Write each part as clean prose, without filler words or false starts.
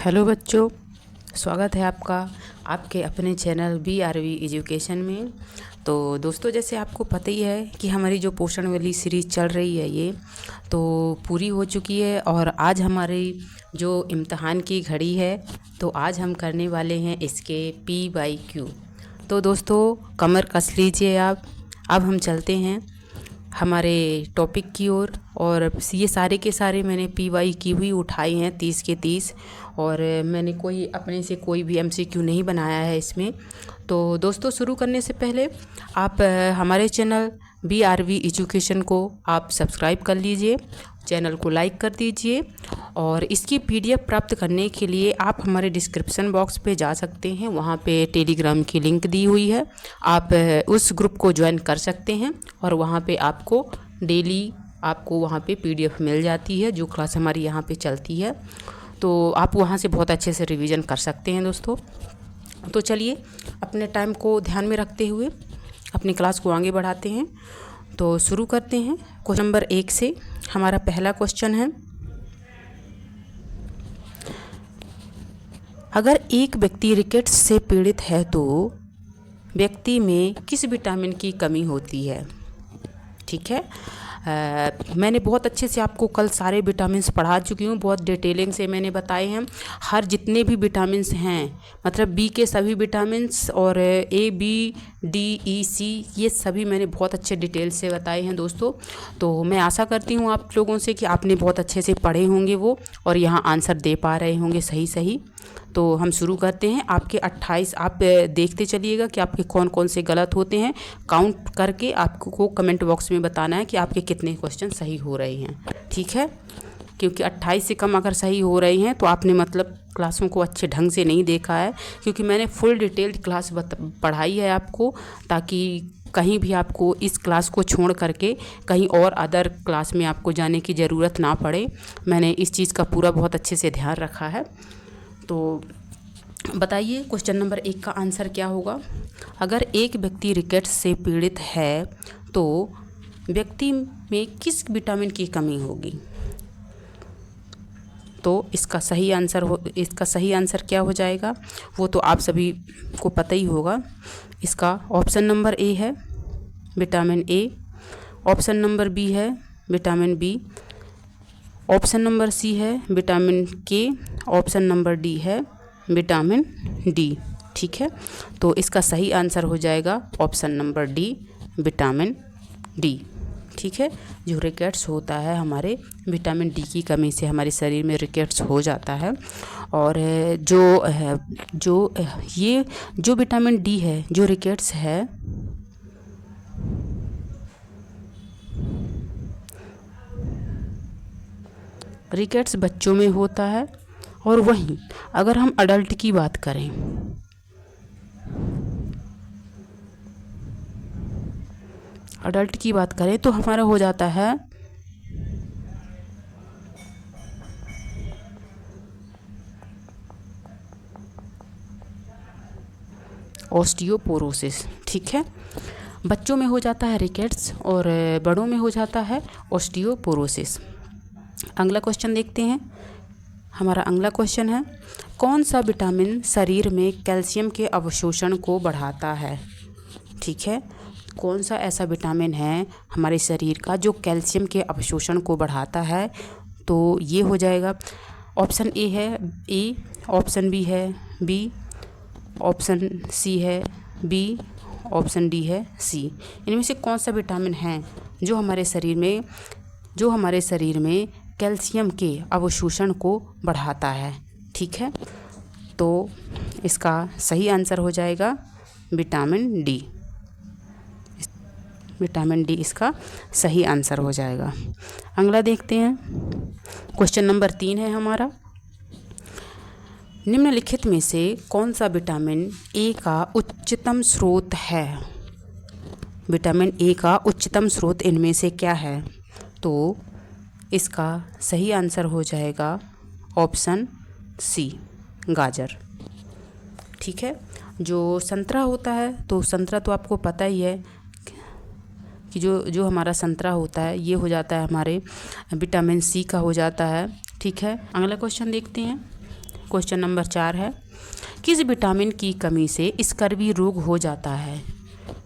Hello बच्चों, स्वागत है आपका आपके अपने चैनल BRV एजुकेशन में। तो दोस्तों, जैसे आपको पता ही है कि हमारी जो पोषण वाली सीरीज़ चल रही है ये तो पूरी हो चुकी है और आज हमारी जो इम्तहान की घड़ी है तो आज हम करने वाले हैं इसके P/Q। तो दोस्तों, कमर कस लीजिए आप। अब हम चलते हैं हमारे टॉपिक की ओर। और ये सारे के सारे मैंने PYQ ही उठाए हैं 30 के 30, और मैंने कोई अपने से कोई भी MCQ नहीं बनाया है इसमें। तो दोस्तों, शुरू करने से पहले आप हमारे चैनल BRV एजुकेशन को आप सब्सक्राइब कर लीजिए, चैनल को लाइक कर दीजिए। और इसकी PDF प्राप्त करने के लिए आप हमारे डिस्क्रिप्शन बॉक्स पे जा सकते हैं, वहाँ पे टेलीग्राम की लिंक दी हुई है, आप उस ग्रुप को ज्वाइन कर सकते हैं और वहाँ पे आपको डेली आपको वहाँ पे PDF मिल जाती है जो क्लास हमारी यहाँ पे चलती है। तो आप वहाँ से बहुत अच्छे से रिवीजन कर सकते हैं दोस्तों। तो चलिए, अपने टाइम को ध्यान में रखते हुए अपनी क्लास को आगे बढ़ाते हैं। तो शुरू करते हैं क्वेश्चन नंबर 1 से। हमारा पहला क्वेश्चन है, अगर एक व्यक्ति रिकेट्स से पीड़ित है तो व्यक्ति में किस विटामिन की कमी होती है? ठीक है, मैंने बहुत अच्छे से आपको कल सारे विटामिन्स पढ़ा चुकी हूँ, बहुत डिटेलिंग से मैंने बताए हैं। हर जितने भी विटामिन्स हैं, मतलब बी के सभी विटामिन्स और ABDEC ये सभी मैंने बहुत अच्छे डिटेल से बताए हैं दोस्तों। तो मैं आशा करती हूँ आप लोगों से कि आपने बहुत अच्छे से पढ़े होंगे वो और यहाँ आंसर दे पा रहे होंगे सही सही। तो हम शुरू करते हैं। आपके 28 आप देखते चलिएगा कि आपके कौन कौन से गलत होते हैं। काउंट करके आपको कमेंट बॉक्स में बताना है कि आपके कितने क्वेश्चन सही हो रहे हैं, ठीक है? क्योंकि 28 से कम अगर सही हो रहे हैं तो आपने मतलब क्लासों को अच्छे ढंग से नहीं देखा है, क्योंकि मैंने फुल डिटेल्ड क्लास पढ़ाई है आपको, ताकि कहीं भी आपको इस क्लास को छोड़ करके कहीं और अदर क्लास में आपको जाने की ज़रूरत ना पड़े। मैंने इस चीज़ का पूरा बहुत अच्छे से ध्यान रखा है। तो बताइए क्वेश्चन नंबर 1 का आंसर क्या होगा? अगर एक व्यक्ति रिकेट्स से पीड़ित है तो व्यक्ति में किस विटामिन की कमी होगी? तो इसका सही आंसर क्या हो जाएगा वो तो आप सभी को पता ही होगा। इसका ऑप्शन नंबर A है vitamin A, option number B है vitamin B, option number C है vitamin K, option number D है विटामिन D। ठीक है, तो इसका सही आंसर हो जाएगा option number D vitamin D। ठीक है, जो रिकेट्स होता है हमारे विटामिन D की कमी से हमारे शरीर में रिकेट्स हो जाता है। और जो विटामिन D है, जो रिकेट्स है, रिकेट्स बच्चों में होता है। और वहीं अगर हम अडल्ट की बात करें, तो हमारा हो जाता है ऑस्टियोपोरोसिस। ठीक है, बच्चों में हो जाता है रिकेट्स और बड़ों में हो जाता है ऑस्टियोपोरोसिस। अगला क्वेश्चन देखते हैं। हमारा अगला क्वेश्चन है, कौन सा विटामिन शरीर में कैल्शियम के अवशोषण को बढ़ाता है? ठीक है, कौन सा ऐसा विटामिन है हमारे शरीर का जो कैल्शियम के अवशोषण को बढ़ाता है? तो ये हो जाएगा ऑप्शन A है A, ऑप्शन B है B, ऑप्शन C है B, ऑप्शन D है C। इनमें से कौन सा विटामिन है जो हमारे शरीर में कैल्शियम के अवशोषण को बढ़ाता है? ठीक है, तो इसका सही आंसर हो जाएगा विटामिन D। विटामिन D इसका सही आंसर हो जाएगा। अगला देखते हैं। क्वेश्चन नंबर 3 है हमारा, निम्नलिखित में से कौन सा विटामिन A का उच्चतम स्रोत है? विटामिन A का उच्चतम स्रोत इनमें से क्या है? तो इसका सही आंसर हो जाएगा ऑप्शन C, गाजर। ठीक है, जो संतरा होता है, तो संतरा तो आपको पता ही है कि जो हमारा संतरा होता है ये हो जाता है हमारे विटामिन C का हो जाता है। ठीक है, अगला क्वेश्चन देखते हैं। क्वेश्चन नंबर 4 है, किस विटामिन की कमी से स्कर्वी रोग हो जाता है?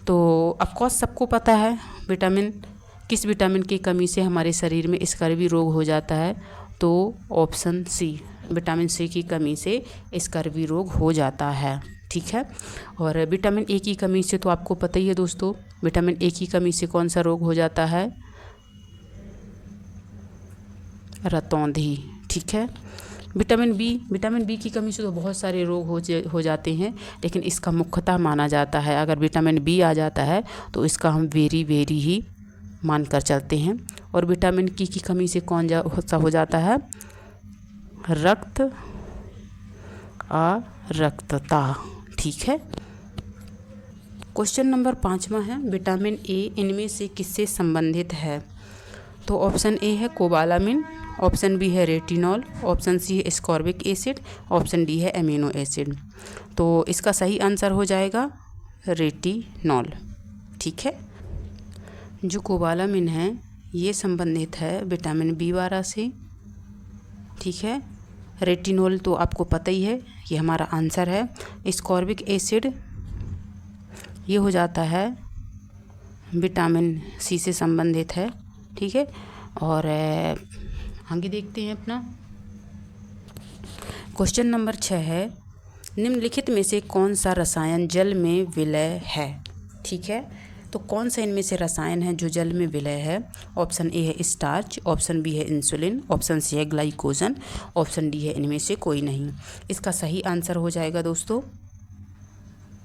तो ऑफकोर्स सबको पता है किस विटामिन की कमी से हमारे शरीर में स्कर्वी रोग हो जाता है। तो ऑप्शन सी, विटामिन सी की कमी से स्कर्वी रोग हो जाता है। ठीक है। और विटामिन ए की कमी से तो आपको पता ही है दोस्तों, विटामिन ए की कमी से कौन सा रोग हो जाता है? रतौंधी। ठीक है। विटामिन बी की कमी से तो बहुत सारे रोग हो जाते हैं, लेकिन इसका मुख्यतः माना जाता है, अगर विटामिन बी आ जाता है तो इसका हम वेरी ही मान कर चलते हैं। और विटामिन की कमी से कौन सा हो जाता है? रक्तता। ठीक है। क्वेश्चन नंबर 5वां है, विटामिन ए इनमें से किससे संबंधित है? तो ऑप्शन ए है कोबालामिन, ऑप्शन बी है रेटिनॉल, ऑप्शन सी है एस्कॉर्बिक एसिड, ऑप्शन डी है एमिनो एसिड। तो इसका सही आंसर हो जाएगा रेटिनॉल। ठीक है। जो कोबालामिन है ये संबंधित है विटामिन बी12 से। ठीक है। रेटिनॉल तो आपको पता ही है, ये हमारा आंसर है। एस्कॉर्बिक एसिड ये हो जाता है विटामिन सी से संबंधित है। ठीक है। और आगे देखते हैं अपना क्वेश्चन नंबर 6 है, निम्नलिखित में से कौन सा रसायन जल में विलय है? ठीक है। तो कौन सा इनमें से रसायन है जो जल में विलय है? ऑप्शन ए है स्टार्च, ऑप्शन बी है इंसुलिन, ऑप्शन सी है ग्लाइकोजन, ऑप्शन डी है इनमें से कोई नहीं। इसका सही आंसर हो जाएगा दोस्तों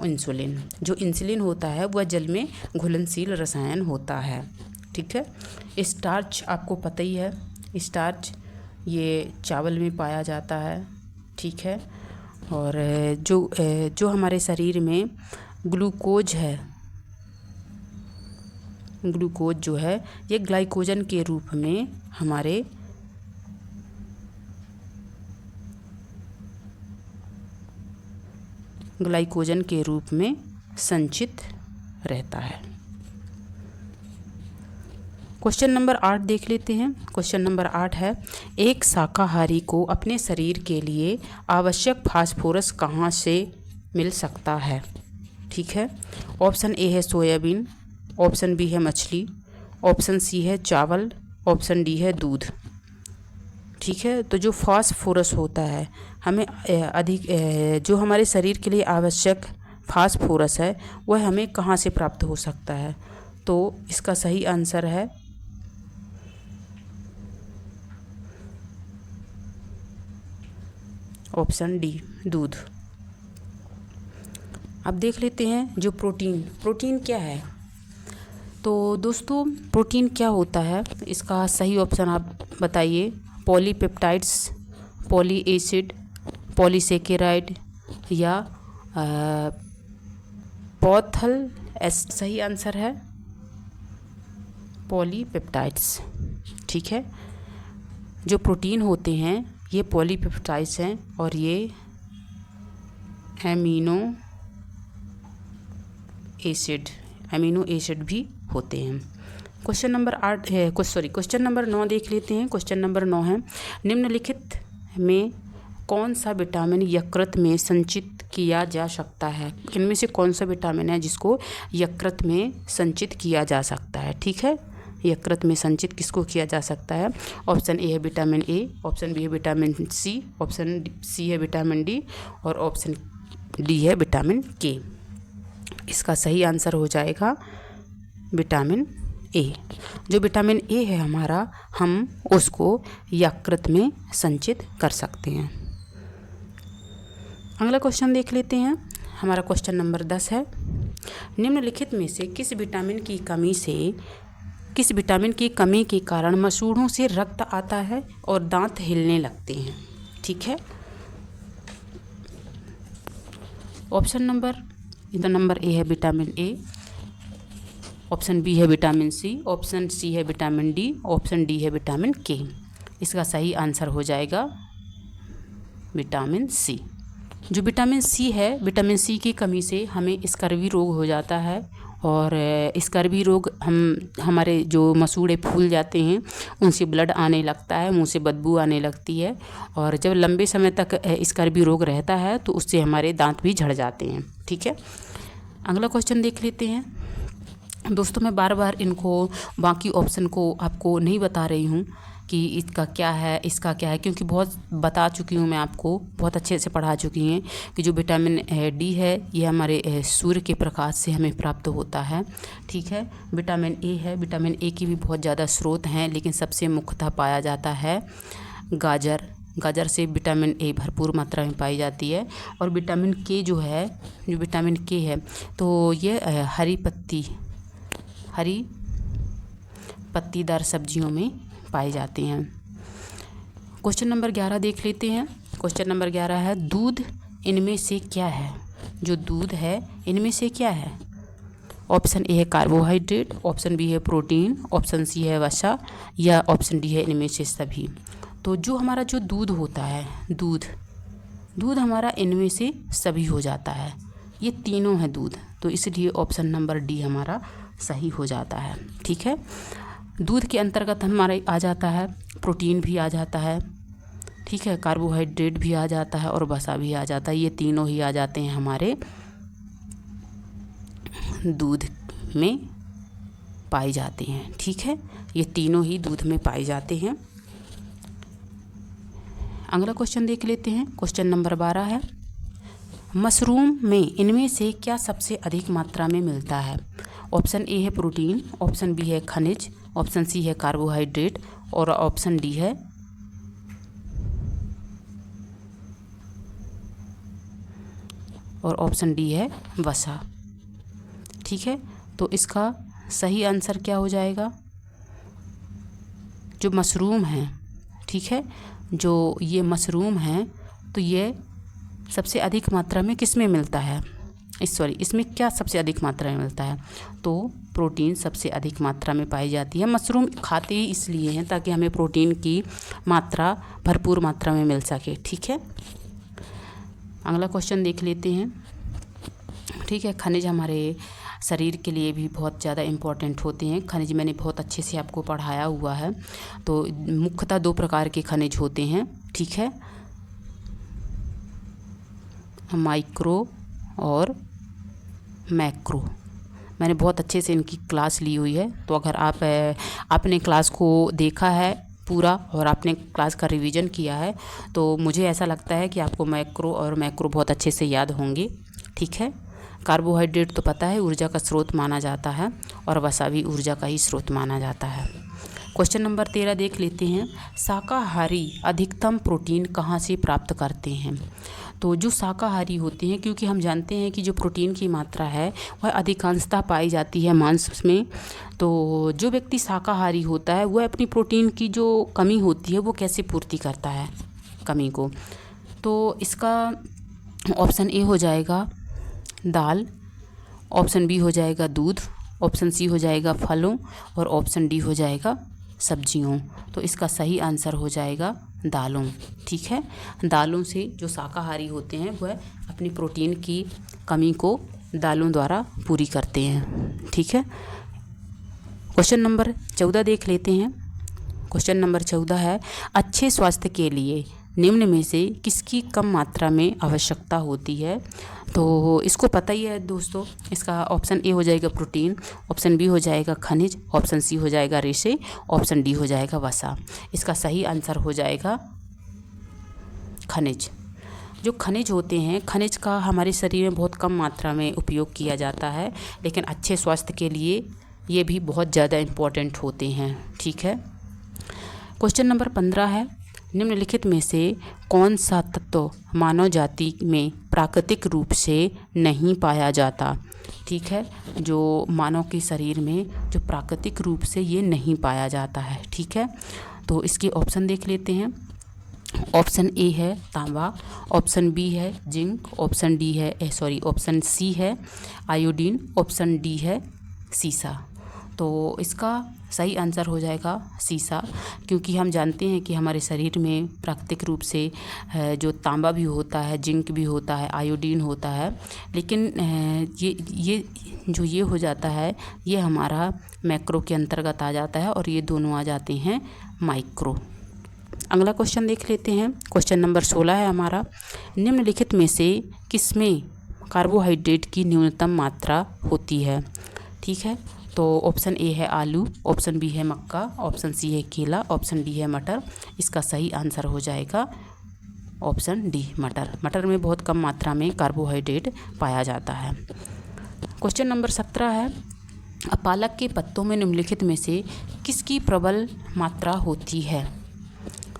इंसुलिन। जो इंसुलिन होता है वह जल में घुलनशील रसायन होता है। ठीक है। स्टार्च आपको पता ही है, स्टार्च ये चावल में पाया जाता है। ठीक है। और जो हमारे शरीर में ग्लूकोज जो है ये ग्लाइकोजन के रूप में हमारे ग्लाइकोजन के रूप में संचित रहता है। क्वेश्चन नंबर 8 देख लेते हैं। क्वेश्चन नंबर 8 है, एक शाकाहारी को अपने शरीर के लिए आवश्यक फास्फोरस कहाँ से मिल सकता है? ठीक है। ऑप्शन ए है सोयाबीन, ऑप्शन बी है मछली, ऑप्शन सी है चावल, ऑप्शन डी है दूध। ठीक है। तो जो फास्फोरस होता है हमें जो हमारे शरीर के लिए आवश्यक फास्फोरस है वह हमें कहाँ से प्राप्त हो सकता है? तो इसका सही आंसर है ऑप्शन डी दूध। अब देख लेते हैं जो प्रोटीन क्या है। तो दोस्तों प्रोटीन क्या होता है इसका सही ऑप्शन आप बताइए। पॉलीपेप्टाइड्स, पॉली एसिड, पॉलीसेकेराइड या पॉथल। सही आंसर है पॉलीपेप्टाइड्स। ठीक है। जो प्रोटीन होते हैं ये पॉलीपेप्टाइड्स हैं और ये एमिनो एसिड भी होते हैं। क्वेश्चन नंबर 9 देख लेते हैं। क्वेश्चन नंबर 9 है, निम्नलिखित में कौन सा विटामिन यकृत में संचित किया जा सकता है? इनमें से कौन सा विटामिन है जिसको यकृत में संचित किया जा सकता है? ठीक है। यकृत में संचित किसको किया जा सकता है? ऑप्शन ए है विटामिन ए, ऑप्शन बी है विटामिन सी, ऑप्शन सी है विटामिन डी और ऑप्शन डी है विटामिन के। इसका सही आंसर हो जाएगा विटामिन ए। जो विटामिन ए है हमारा, हम उसको यकृत में संचित कर सकते हैं। अगला क्वेश्चन देख लेते हैं। हमारा क्वेश्चन नंबर 10 है, निम्नलिखित में से किस विटामिन की कमी के कारण मसूड़ों से रक्त आता है और दांत हिलने लगते हैं? ठीक है। ऑप्शन नंबर ए है विटामिन ए, ऑप्शन बी है विटामिन सी, ऑप्शन सी है विटामिन डी, ऑप्शन डी है विटामिन के। इसका सही आंसर हो जाएगा विटामिन सी। जो विटामिन सी है, विटामिन सी की कमी से हमें स्कर्वी रोग हो जाता है और स्कर्वी रोग हमारे जो मसूड़े फूल जाते हैं उनसे ब्लड आने लगता है, मुंह से बदबू आने लगती है, और जब लंबे समय तक स्कर्वी रोग रहता है तो उससे हमारे दांत भी झड़ जाते हैं। ठीक है, अगला क्वेश्चन देख लेते हैं। दोस्तों मैं बार बार इनको बाकी ऑप्शन को आपको नहीं बता रही हूँ कि इसका क्या है, इसका क्या है, क्योंकि बहुत बता चुकी हूँ मैं आपको, बहुत अच्छे से पढ़ा चुकी हैं कि जो विटामिन डी है ये हमारे सूर्य के प्रकाश से हमें प्राप्त होता है। ठीक है, विटामिन ए है, विटामिन ए की भी बहुत ज़्यादा स्रोत हैं, लेकिन सबसे मुख्यतः पाया जाता है गाजर से विटामिन ए भरपूर मात्रा में पाई जाती है। और विटामिन के जो विटामिन के है तो ये हरी पत्तीदार सब्जियों में पाए जाते हैं। क्वेश्चन नंबर 11 देख लेते हैं। क्वेश्चन नंबर 11 है, दूध इनमें से क्या है? जो दूध है इनमें से क्या है? ऑप्शन ए है कार्बोहाइड्रेट, ऑप्शन बी है प्रोटीन, ऑप्शन सी है वसा, या ऑप्शन डी है इनमें से सभी। तो जो हमारा जो दूध होता है, दूध हमारा इनमें से सभी हो जाता है, ये तीनों है दूध, तो इसलिए ऑप्शन नंबर डी हमारा सही हो जाता है। ठीक है, दूध के अंतर्गत हमारे आ जाता है प्रोटीन भी आ जाता है, ठीक है, कार्बोहाइड्रेट भी आ जाता है और वसा भी आ जाता है, ये तीनों ही आ जाते हैं हमारे दूध में पाए जाते हैं। ठीक है, ये तीनों ही दूध में पाए जाते हैं। अगला क्वेश्चन देख लेते हैं। क्वेश्चन नंबर 12 है, मशरूम में इनमें से क्या सबसे अधिक मात्रा में मिलता है? ऑप्शन ए है प्रोटीन, ऑप्शन बी है खनिज, ऑप्शन सी है कार्बोहाइड्रेट और ऑप्शन डी है वसा। ठीक है, तो इसका सही आंसर क्या हो जाएगा? जो मशरूम है, ठीक है, जो ये मशरूम है तो ये सबसे अधिक मात्रा में किस में मिलता है? इसमें क्या सबसे अधिक मात्रा में मिलता है? तो प्रोटीन सबसे अधिक मात्रा में पाई जाती है। मशरूम खाते ही इसलिए हैं ताकि हमें प्रोटीन की मात्रा भरपूर मात्रा में मिल सके। ठीक है, अगला क्वेश्चन देख लेते हैं। ठीक है, खनिज हमारे शरीर के लिए भी बहुत ज़्यादा इम्पोर्टेंट होते हैं। खनिज मैंने बहुत अच्छे से आपको पढ़ाया हुआ है। तो मुख्यतः 2 प्रकार के खनिज होते हैं। ठीक है, माइक्रो और मैक्रो। मैंने बहुत अच्छे से इनकी क्लास ली हुई है, तो अगर आपने क्लास को देखा है पूरा और आपने क्लास का रिवीजन किया है तो मुझे ऐसा लगता है कि आपको मैक्रो और मैक्रो बहुत अच्छे से याद होंगे। ठीक है, कार्बोहाइड्रेट तो पता है ऊर्जा का स्रोत माना जाता है और वसा भी ऊर्जा का ही स्रोत माना जाता है। क्वेश्चन नंबर 13 देख लेते हैं। शाकाहारी अधिकतम प्रोटीन कहाँ से प्राप्त करते हैं? तो जो शाकाहारी होते हैं, क्योंकि हम जानते हैं कि जो प्रोटीन की मात्रा है वह अधिकांशतः पाई जाती है मांस में, तो जो व्यक्ति शाकाहारी होता है वह अपनी प्रोटीन की जो कमी होती है वो कैसे पूर्ति करता है कमी को? तो इसका ऑप्शन ए हो जाएगा दाल, ऑप्शन बी हो जाएगा दूध, ऑप्शन सी हो जाएगा फलों और ऑप्शन डी हो जाएगा सब्जियों। तो इसका सही आंसर हो जाएगा दालों। ठीक है, दालों से जो शाकाहारी होते हैं वह अपनी प्रोटीन की कमी को दालों द्वारा पूरी करते हैं। ठीक है, क्वेश्चन नंबर 14 देख लेते हैं। क्वेश्चन नंबर 14 है, अच्छे स्वास्थ्य के लिए निम्न में से किसकी कम मात्रा में आवश्यकता होती है? तो इसको पता ही है दोस्तों, इसका ऑप्शन ए हो जाएगा प्रोटीन, ऑप्शन बी हो जाएगा खनिज, ऑप्शन सी हो जाएगा रेशे, ऑप्शन डी हो जाएगा वसा। इसका सही आंसर हो जाएगा खनिज। जो खनिज होते हैं, खनिज का हमारे शरीर में बहुत कम मात्रा में उपयोग किया जाता है, लेकिन अच्छे स्वास्थ्य के लिए ये भी बहुत ज़्यादा इम्पोर्टेंट होते हैं। ठीक है, क्वेश्चन नंबर 15 है, निम्नलिखित में से कौन सा तत्व मानव जाति में प्राकृतिक रूप से नहीं पाया जाता? ठीक है, जो मानव के शरीर में जो प्राकृतिक रूप से ये नहीं पाया जाता है। ठीक है, तो इसके ऑप्शन देख लेते हैं। ऑप्शन ए है तांबा, ऑप्शन बी है जिंक, ऑप्शन सी है आयोडीन, ऑप्शन डी है सीसा। तो इसका सही आंसर हो जाएगा सीसा, क्योंकि हम जानते हैं कि हमारे शरीर में प्राकृतिक रूप से जो तांबा भी होता है, जिंक भी होता है, आयोडीन होता है, लेकिन ये हो जाता है, ये हमारा मैक्रो के अंतर्गत आ जाता है और ये दोनों आ जाते हैं माइक्रो। अगला क्वेश्चन देख लेते हैं। क्वेश्चन नंबर 16 है हमारा, निम्नलिखित में से किसमें कार्बोहाइड्रेट की न्यूनतम मात्रा होती है। ठीक है, तो ऑप्शन ए है आलू, ऑप्शन बी है मक्का, ऑप्शन सी है केला, ऑप्शन डी है मटर। इसका सही आंसर हो जाएगा ऑप्शन डी मटर। मटर में बहुत कम मात्रा में कार्बोहाइड्रेट पाया जाता है। क्वेश्चन नंबर 17 है, पालक के पत्तों में निम्नलिखित में से किसकी प्रबल मात्रा होती है।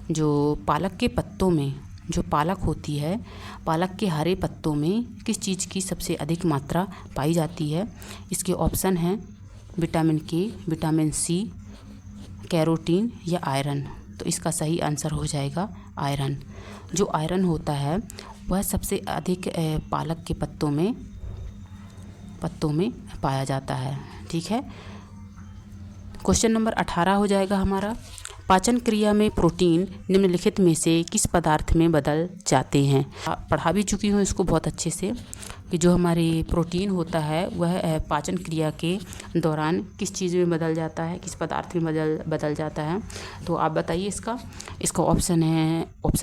जो पालक के पत्तों में जो पालक होती है, पालक के हरे पत्तों में किस चीज़ की सबसे अधिक मात्रा पाई जाती है। इसके ऑप्शन हैं विटामिन के, विटामिन सी, कैरोटीन या आयरन। तो इसका सही आंसर हो जाएगा आयरन। जो आयरन होता है वह सबसे अधिक पालक के पत्तों में पाया जाता है। ठीक है, क्वेश्चन नंबर 18 हो जाएगा हमारा, पाचन क्रिया में प्रोटीन निम्नलिखित में से किस पदार्थ में बदल जाते हैं। पढ़ा भी चुकी हूँ इसको बहुत अच्छे से, कि जो हमारी प्रोटीन होता है वह पाचन क्रिया के दौरान किस चीज़ में बदल जाता है, किस पदार्थ में बदल जाता है। तो आप बताइए इसका ऑप्शन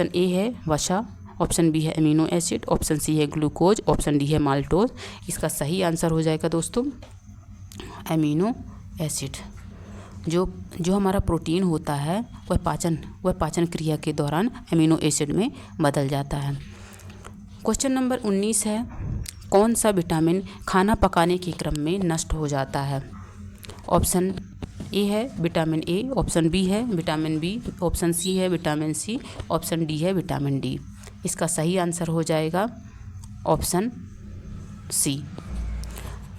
ए है वसा, ऑप्शन बी है अमीनो एसिड, ऑप्शन सी है ग्लूकोज, ऑप्शन डी है माल्टोज। इसका सही आंसर हो जाएगा दोस्तों अमीनो एसिड। जो हमारा प्रोटीन होता है वह पाचन क्रिया के दौरान अमीनो एसिड में बदल जाता है। क्वेश्चन नंबर 19 है, कौन सा विटामिन खाना पकाने के क्रम में नष्ट हो जाता है। ऑप्शन ए है विटामिन ए, ऑप्शन बी है विटामिन बी, ऑप्शन सी है विटामिन सी, ऑप्शन डी है विटामिन डी। इसका सही आंसर हो जाएगा ऑप्शन सी।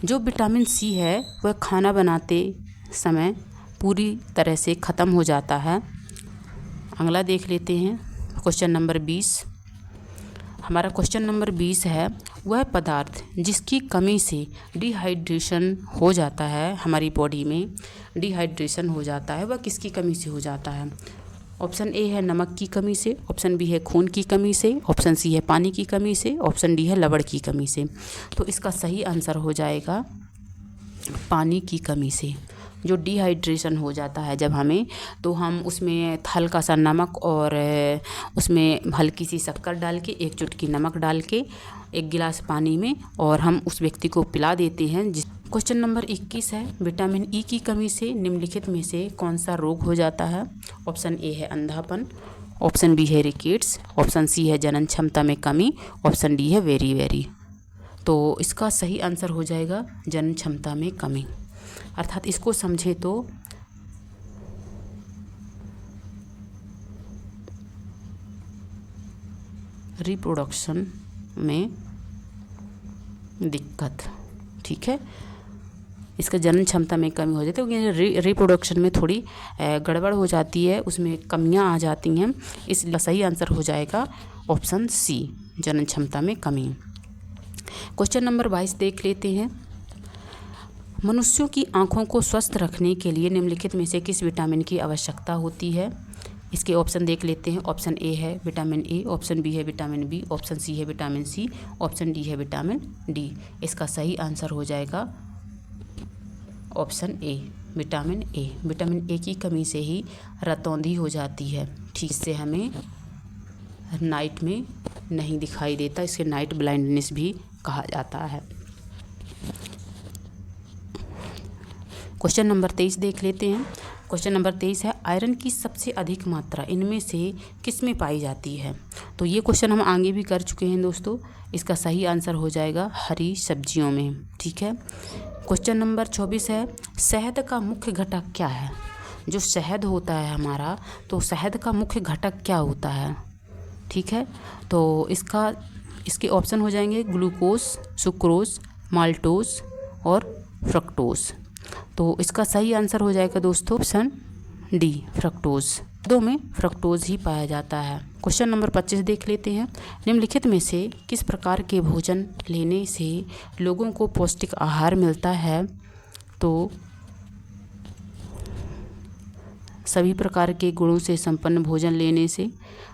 जो विटामिन सी है वह खाना बनाते समय पूरी तरह से ख़त्म हो जाता है। अगला देख लेते हैं क्वेश्चन नंबर 20। हमारा क्वेश्चन नंबर 20 है, वह पदार्थ जिसकी कमी से डिहाइड्रेशन हो जाता है, हमारी बॉडी में डिहाइड्रेशन हो जाता है, वह किसकी कमी से हो जाता है। ऑप्शन ए है नमक की कमी से, ऑप्शन बी है खून की कमी से, ऑप्शन सी है पानी की कमी से, ऑप्शन डी है लवण की कमी से। तो इसका सही आंसर हो जाएगा पानी की कमी से। जो डिहाइड्रेशन हो जाता है जब हमें, तो हम उसमें हल्का सा नमक और उसमें हल्की सी शक्कर डाल के, एक चुटकी नमक डाल के, एक गिलास पानी में, और हम उस व्यक्ति को पिला देते हैं। क्वेश्चन नंबर 21 है, विटामिन ई की कमी से निम्नलिखित में से कौन सा रोग हो जाता है। ऑप्शन ए है अंधापन, ऑप्शन बी है रिकेट्स, ऑप्शन सी है जनन क्षमता में कमी, ऑप्शन डी है वेरी। तो इसका सही आंसर हो जाएगा जनन क्षमता में कमी। अर्थात इसको समझे तो रिप्रोडक्शन में दिक्कत। ठीक है, इसका जनन क्षमता में कमी हो जाती है, क्योंकि रिप्रोडक्शन में थोड़ी गड़बड़ हो जाती है, उसमें कमियां आ जाती हैं। इसलिए सही आंसर हो जाएगा ऑप्शन सी, जनन क्षमता में कमी। क्वेश्चन नंबर 22 देख लेते हैं, मनुष्यों की आँखों को स्वस्थ रखने के लिए निम्नलिखित में से किस विटामिन की आवश्यकता होती है। इसके ऑप्शन देख लेते हैं। ऑप्शन ए है विटामिन ए, ऑप्शन बी है विटामिन बी, ऑप्शन सी है विटामिन सी, ऑप्शन डी है विटामिन डी। इसका सही आंसर हो जाएगा option A, vitamin A. Vitamin ए की कमी से ही रतौंधी हो जाती है। ठीक से हमें नाइट में नहीं दिखाई देता, इसे नाइट ब्लाइंडनेस भी कहा जाता है। क्वेश्चन नंबर 23 देख लेते हैं। क्वेश्चन नंबर 23 है, आयरन की सबसे अधिक मात्रा इनमें से किस में पाई जाती है। तो ये क्वेश्चन हम आगे भी कर चुके हैं दोस्तों। इसका सही आंसर हो जाएगा हरी सब्जियों में। ठीक है, क्वेश्चन नंबर 24 है, शहद का मुख्य घटक क्या है। जो शहद होता है हमारा, तो शहद का मुख्य घटक क्या होता है। ठीक है, तो इसके ऑप्शन हो जाएंगे ग्लूकोज, सुक्रोज, माल्टोज और फ्रक्टोज। तो इसका सही आंसर हो जाएगा दोस्तों ऑप्शन डी, फ्रक्टोज। दो में फ्रक्टोज ही पाया जाता है। क्वेश्चन नंबर 25 देख लेते हैं, निम्नलिखित में से किस प्रकार के भोजन लेने से लोगों को पौष्टिक आहार मिलता है। तो सभी प्रकार के गुणों से संपन्न भोजन लेने से,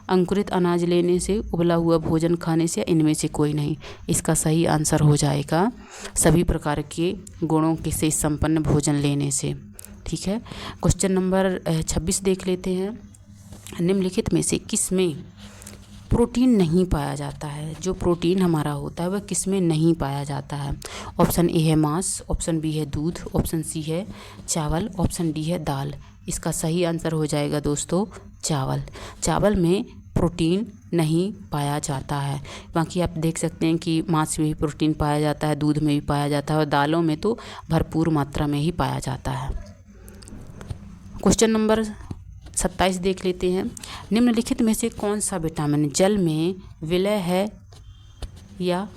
अंकुरित अनाज लेने से, उबला हुआ भोजन खाने से, इनमें से कोई नहीं। इसका सही आंसर हो जाएगा सभी प्रकार के गुणों के से संपन्न भोजन लेने से। ठीक है, क्वेश्चन नंबर 26 देख लेते हैं। निम्नलिखित में से किस में प्रोटीन नहीं पाया जाता है? जो प्रोटीन हमारा होता है वह किस में नहीं पाया जाता है? ऑप्शन ए है मांस, ऑप्शन बी है दूध, ऑप्शन सी है चावल, ऑप्शन डी है दाल। इसका सही आंसर हो जाएगा दोस्तों चावल। चावल में प्रोटीन नहीं पाया जाता है। बाकी आप देख सकते हैं कि मांस में भी प्रोटीन पाया जाता है, दूध में भी पाया जाता है और दालों में तो भरपूर मात्रा में ही पाया जाता है। क्वेश्चन नंबर 27 देख लेते हैं। निम्नलिखित में से कौन सा विटामिन जल में विलय है या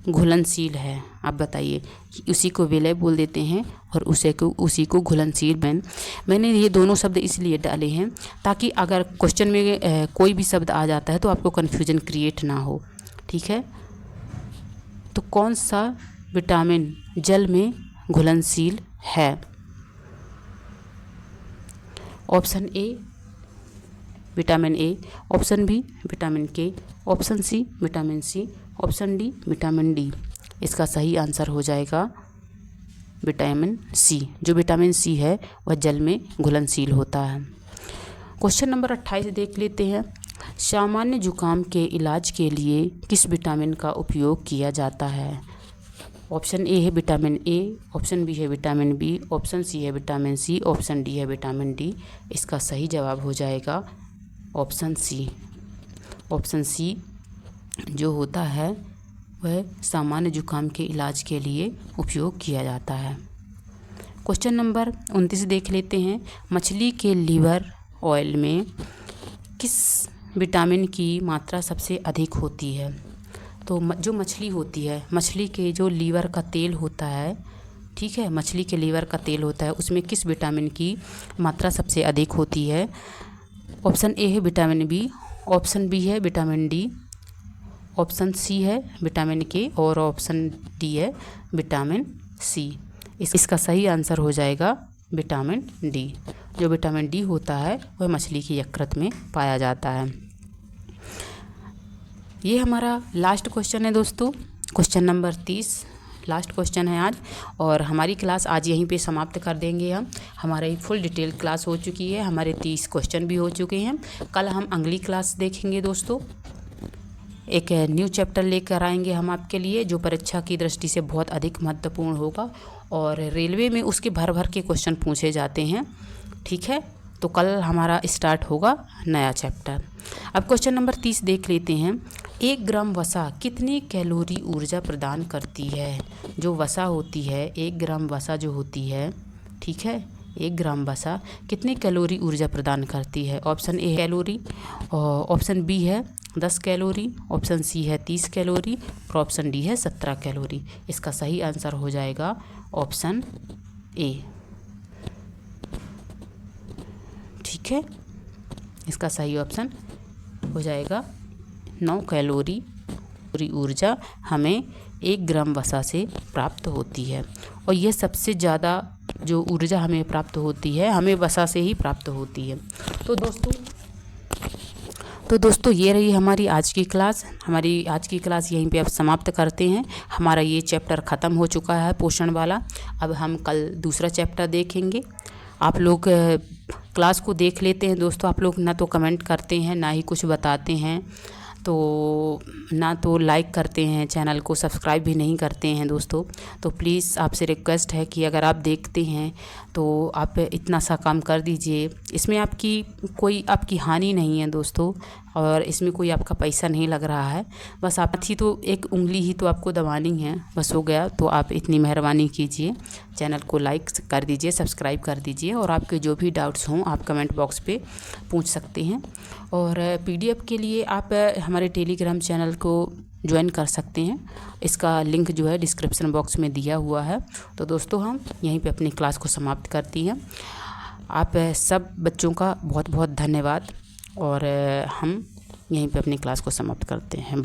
घुलनशील है? आप बताइए। उसी को विलय बोल देते हैं और उसी को घुलनशील। मैंने ये दोनों शब्द इसलिए डाले हैं ताकि अगर क्वेश्चन में कोई भी शब्द आ जाता है तो आपको कन्फ्यूजन क्रिएट ना हो। ठीक है, तो कौन सा विटामिन जल में घुलनशील है? Option A vitamin A, option B vitamin K, option C vitamin C, option D vitamin D. इसका सही आंसर हो जाएगा विटामिन सी। जो विटामिन सी है वह जल में घुलनशील होता है। क्वेश्चन नंबर 28 देख लेते हैं। सामान्य जुकाम के इलाज के लिए किस विटामिन का उपयोग किया जाता है? ऑप्शन ए है विटामिन ए, ऑप्शन बी है विटामिन बी, ऑप्शन सी है विटामिन सी, ऑप्शन डी है विटामिन डी। इसका सही जवाब हो जाएगा ऑप्शन सी। ऑप्शन सी जो होता है वह सामान्य जुकाम के इलाज के लिए उपयोग किया जाता है। क्वेश्चन नंबर 29 देख लेते हैं। मछली के लीवर ऑयल में किस विटामिन की मात्रा सबसे अधिक होती है? तो जो मछली होती है, मछली के जो लीवर का तेल होता है, ठीक है, मछली के लीवर का तेल होता है, उसमें किस विटामिन की मात्रा सबसे अधिक होती है? ऑप्शन ए है विटामिन बी, ऑप्शन बी है विटामिन डी, ऑप्शन सी है विटामिन के और ऑप्शन डी है विटामिन सी। इसका सही आंसर हो जाएगा विटामिन डी। जो विटामिन डी होता है वह मछली की यकृत में पाया जाता है। ये हमारा लास्ट क्वेश्चन है दोस्तों, क्वेश्चन नंबर 30 लास्ट क्वेश्चन है आज। और हमारी क्लास आज यहीं पे समाप्त कर देंगे हम। हमारी फुल डिटेल क्लास हो चुकी है, हमारे 30 क्वेश्चन भी हो चुके हैं। कल हम अगली क्लास देखेंगे दोस्तों। एक न्यू चैप्टर लेकर आएंगे हम आपके लिए, जो परीक्षा की दृष्टि से बहुत अधिक महत्वपूर्ण होगा और रेलवे में उसके भर भर के क्वेश्चन पूछे जाते हैं। ठीक है, तो कल हमारा स्टार्ट होगा नया चैप्टर। अब क्वेश्चन नंबर 30 देख लेते हैं। 1 ग्राम वसा कितनी कैलोरी ऊर्जा प्रदान करती है? जो वसा होती है, 1 ग्राम वसा जो होती है, ठीक है, 1 ग्राम वसा कितनी कैलोरी ऊर्जा प्रदान करती है? Option A calorie, option B है 10 कैलोरी, ऑप्शन सी है 30 कैलोरी और ऑप्शन डी है 17 कैलोरी। इसका सही आंसर हो जाएगा ऑप्शन ए। ठीक है, इसका सही ऑप्शन हो जाएगा 9 कैलोरी ऊर्जा हमें 1 ग्राम वसा से प्राप्त होती है। और यह सबसे ज़्यादा जो ऊर्जा हमें प्राप्त होती है, हमें वसा से ही प्राप्त होती है। तो दोस्तों ये रही हमारी आज की क्लास। हमारी आज की क्लास यहीं पे अब समाप्त करते हैं। हमारा ये चैप्टर ख़त्म हो चुका है पोषण वाला। अब हम कल दूसरा चैप्टर देखेंगे। आप लोग क्लास को देख लेते हैं दोस्तों। आप लोग ना तो कमेंट करते हैं, ना ही कुछ बताते हैं, तो ना तो लाइक करते हैं, चैनल को सब्सक्राइब भी नहीं करते हैं दोस्तों। तो प्लीज़ आपसे रिक्वेस्ट है कि अगर आप देखते हैं तो आप इतना सा काम कर दीजिए। इसमें कोई आपकी हानि नहीं है दोस्तों, और इसमें कोई आपका पैसा नहीं लग रहा है। बस आप तो एक उंगली ही तो आपको दबानी है, बस हो गया। तो आप इतनी मेहरबानी कीजिए, चैनल को लाइक कर दीजिए, सब्सक्राइब कर दीजिए, और आपके जो भी डाउट्स हों आप कमेंट बॉक्स पे पूछ सकते हैं। और PDF के लिए आप हमारे टेलीग्राम चैनल को ज्वाइन कर सकते हैं। इसका लिंक जो है डिस्क्रिप्शन बॉक्स में दिया हुआ है। तो दोस्तों हम यहीं पे अपनी क्लास को समाप्त करती हैं। आप सब बच्चों का बहुत बहुत धन्यवाद, और हम यहीं पे अपनी क्लास को समाप्त करते हैं। बाय।